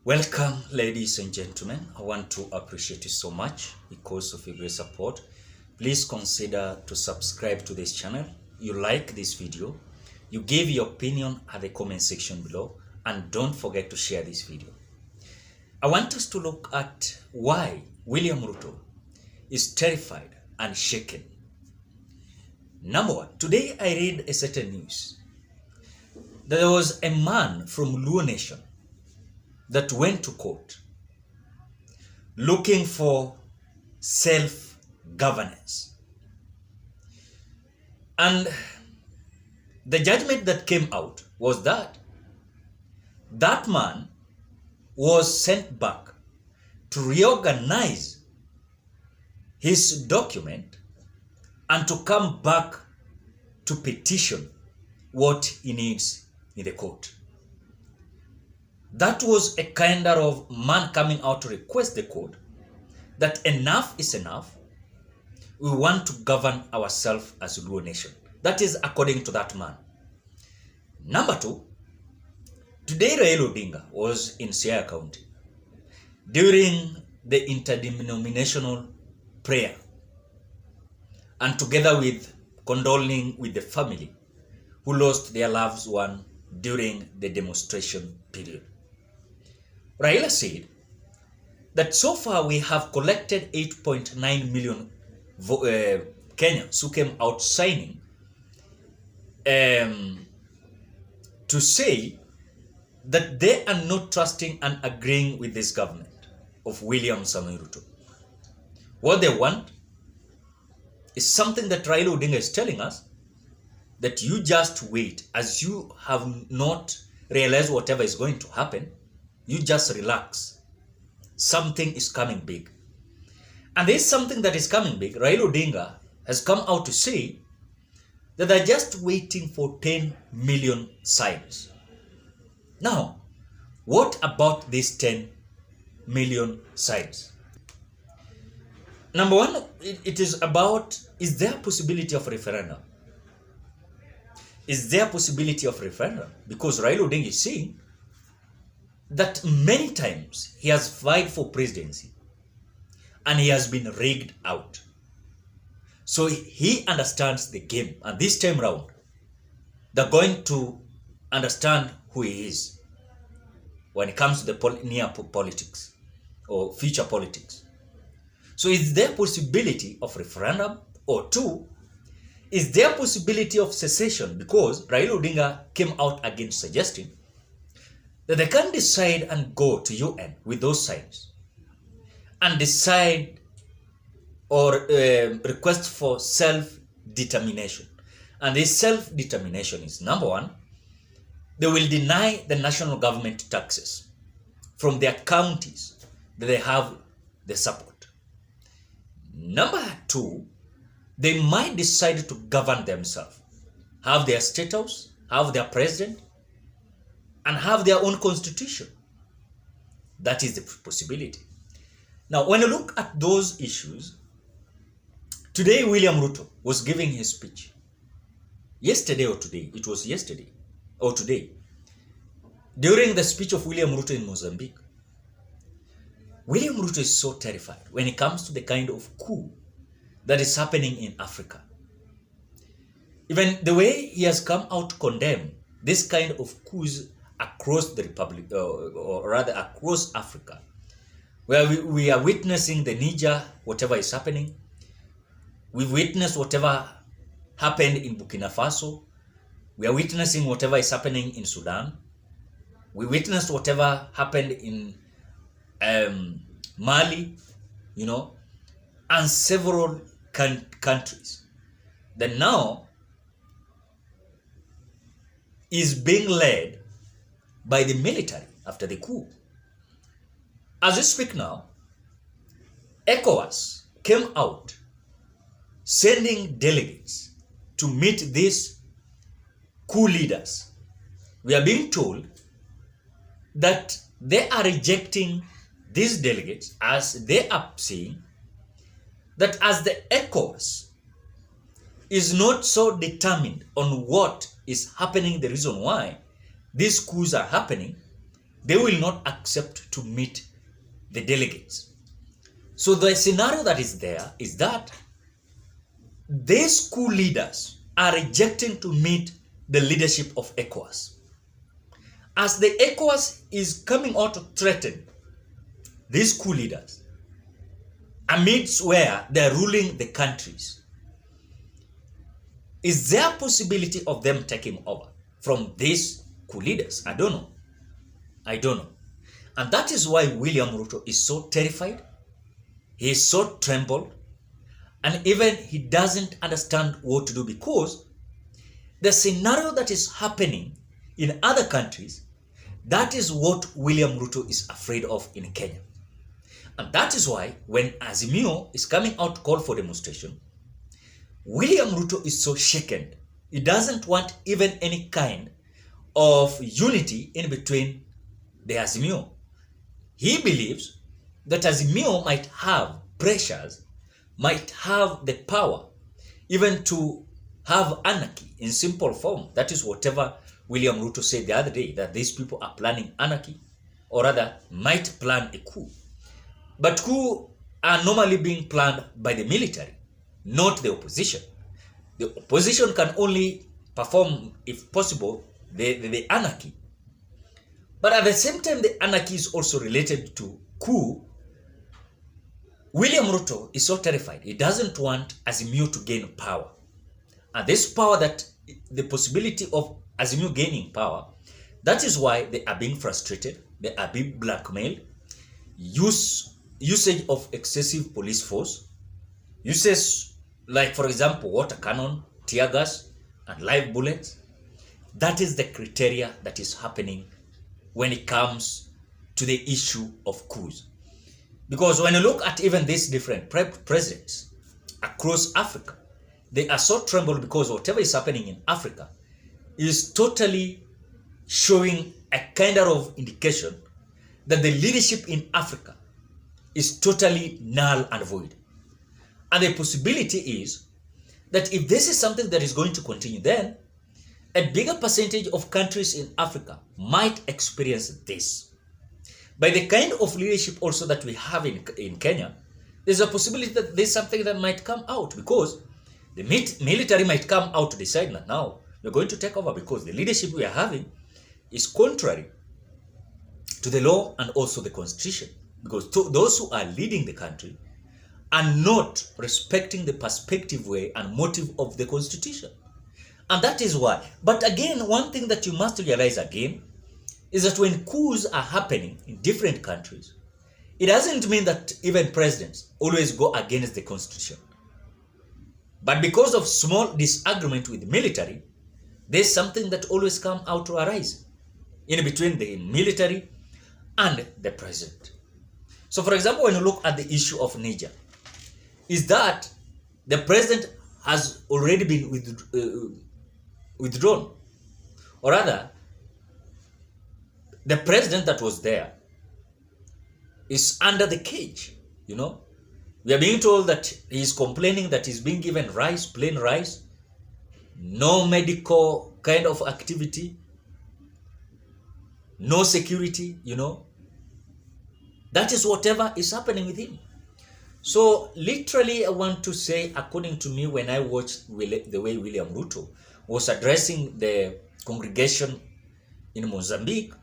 Welcome, ladies and gentlemen. I want to appreciate you so much because of your great support. Please consider to subscribe to this channel. You like this video, you give your opinion at the comment section below, and don't forget to share this video. I want us to look at why William Ruto is terrified and shaken. Number one, today I read a certain news that there was a man from Luo Nation that went to court looking for self-governance. And the judgment that came out was that that man was sent back to reorganize his document and to come back to petition what he needs in the court. That was a kind of man coming out to request the court that enough is enough. We want to govern ourselves as a Luo nation. That is according to that man. Number two, today Raila Odinga was in Siaya County during the interdenominational prayer, and together with condoling with the family who lost their loved one during the demonstration period. Raila said that so far we have collected 8.9 million Kenyans who came out signing to say that they are not trusting and agreeing with this government of William Samoei Ruto. What they want is something that Raila Odinga is telling us, that you just wait, as you have not realized whatever is going to happen. You just relax. Something is coming big. And there's something that is coming big. Raila Odinga has come out to say that they're just waiting for 10 million signs. Now, what about these 10 million signs? Number one, it is about, is there a possibility of referendum? Is there a possibility of referendum? Because Raila Odinga is saying that many times he has vied for presidency and he has been rigged out. So he understands the game, and this time round they're going to understand who he is when it comes to the near politics or future politics. So is there possibility of referendum? Or two, is there possibility of cessation? Because Raila Odinga came out again suggesting that they can decide and go to UN with those signs and decide or request for self-determination. And this self-determination is, number one, they will deny the national government taxes from their counties that they have the support. Number two, they might decide to govern themselves, have their state house, have their president, and have their own constitution. That is the possibility. Now, when you look at those issues, today William Ruto was giving his speech. Yesterday or today, it was yesterday or today, during the speech of William Ruto in Mozambique. William Ruto is so terrified when it comes to the kind of coup that is happening in Africa. Even the way he has come out to condemn this kind of coups across the Republic, or rather across Africa, where we are witnessing the Niger, whatever is happening. We've witnessed whatever happened in Burkina Faso. We are witnessing whatever is happening in Sudan. We witnessed whatever happened in Mali, and several countries that now is being led by the military after the coup. As we speak now, ECOWAS came out sending delegates to meet these coup leaders. We are being told that they are rejecting these delegates, as they are saying that as the ECOWAS is not so determined on what is happening, the reason why these coups are happening, they will not accept to meet the delegates. So the scenario that is there is that these school leaders are rejecting to meet the leadership of ECOWAS. As the ECOWAS is coming out to threaten these school leaders, amidst where they're ruling the countries, is there a possibility of them taking over from these school leaders? I don't know. And that is why William Ruto is so terrified. He is so trembled. And even he doesn't understand what to do, because the scenario that is happening in other countries, that is what William Ruto is afraid of in Kenya. And that is why when Azimio is coming out to call for demonstration, William Ruto is so shaken. He doesn't want even any kind of unity in between the Azimio. He believes that Azimio might have pressures, might have the power even to have anarchy in simple form. That is whatever William Ruto said the other day, that these people are planning anarchy, or rather might plan a coup. But coup are normally being planned by the military, not the opposition. The opposition can only perform, if possible, the anarchy. But at the same time, the anarchy is also related to coup. William Ruto is so terrified. He doesn't want Azimio to gain power. And this power, that the possibility of Azimio gaining power, that is why they are being frustrated. They are being blackmailed. Usage of excessive police force. Uses, like for example, water cannon, tear gas, and live bullets. That is the criteria that is happening when it comes to the issue of coups. Because when you look at even these different presidents across Africa, they are so trembled because whatever is happening in Africa is totally showing a kind of indication that the leadership in Africa is totally null and void. And the possibility is that if this is something that is going to continue, then a bigger percentage of countries in Africa might experience this. By the kind of leadership also that we have in Kenya, there's a possibility that there's something that might come out, because the military might come out to decide that now we're going to take over because the leadership we are having is contrary to the law and also the constitution. Because those who are leading the country are not respecting the perspective way and motive of the constitution. And that is why. But again, one thing that you must realize again is that when coups are happening in different countries, it doesn't mean that even presidents always go against the constitution. But because of small disagreement with the military, there's something that always come out to arise in between the military and the president. So for example, when you look at the issue of Niger, is that the president has already been withdrawn. Or rather, the president that was there is under the cage, you know. We are being told that he is complaining that he's being given rice, plain rice, no medical kind of activity, no security, you know. That is whatever is happening with him. So literally, I want to say, according to me, when I watched the way William Ruto was addressing the congregation in Mozambique,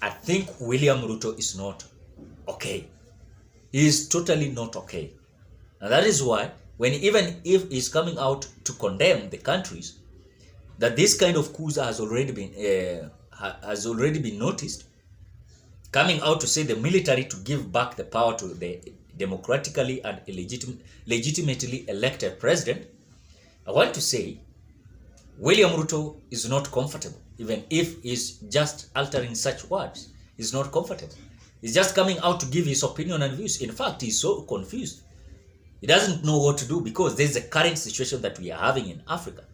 I think William Ruto is not okay. He is totally not okay. And that is why, when even if he's coming out to condemn the countries, that this kind of coups has already been noticed, coming out to say the military to give back the power to the democratically and legitimately elected president, I want to say William Ruto is not comfortable. Even if he's just altering such words, he's not comfortable. He's just coming out to give his opinion and views. In fact, he's so confused. He doesn't know what to do, because there's a current situation that we are having in Africa.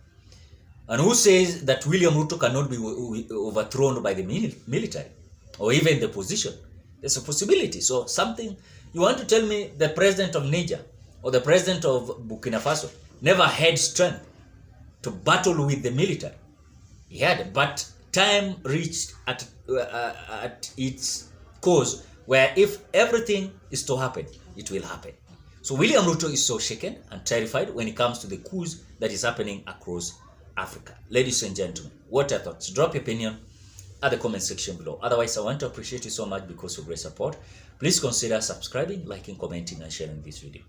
And who says that William Ruto cannot be overthrown by the military or even the opposition? There's a possibility. So something, you want to tell me the president of Niger or the president of Burkina Faso never had strength to battle with the military? He had, but time reached at at its cause, where if everything is to happen, it will happen. So William Ruto is so shaken and terrified when it comes to the coups that is happening across Africa. Ladies and gentlemen, what are your thoughts? Drop your opinion at the comment section below. Otherwise, I want to appreciate you so much because of your great support. Please consider subscribing, liking, commenting, and sharing this video.